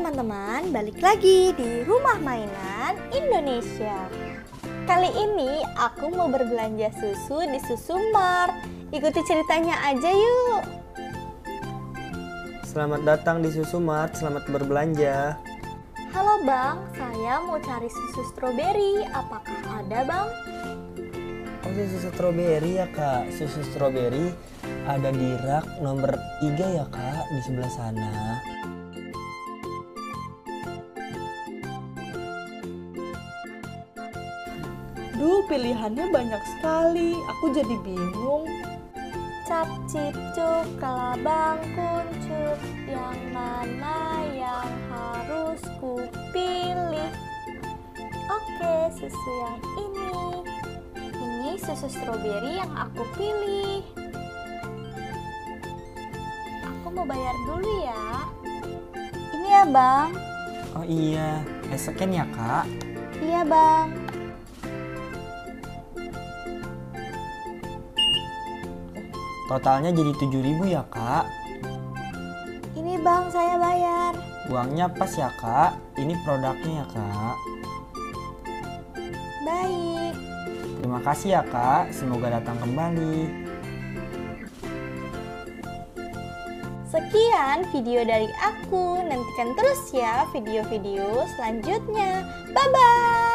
teman-teman, balik lagi di Rumah Mainan Indonesia. Kali ini aku mau berbelanja susu di Susumart. Ikuti ceritanya aja yuk. Selamat datang di Susumart, selamat berbelanja. Halo bang, saya mau cari susu stroberi. Apakah ada bang? Oh, susu stroberi ya kak. Susu stroberi ada di rak nomor 3 ya kak, di sebelah sana. Duh, pilihannya banyak sekali. Aku jadi bingung. Cap cip cup kalabang kuncup, yang mana yang harus kupilih? Oke, susu yang ini. Ini susu stroberi yang aku pilih. Aku mau bayar dulu ya. Ini ya bang. Oh iya, scan ya kak. Iya bang. Totalnya jadi 7.000 ya kak. Ini bang, saya bayar. Uangnya pas ya kak. Ini produknya ya kak. Baik. Terima kasih ya kak. Semoga datang kembali. Sekian video dari aku. Nantikan terus ya video-video selanjutnya. Bye-bye.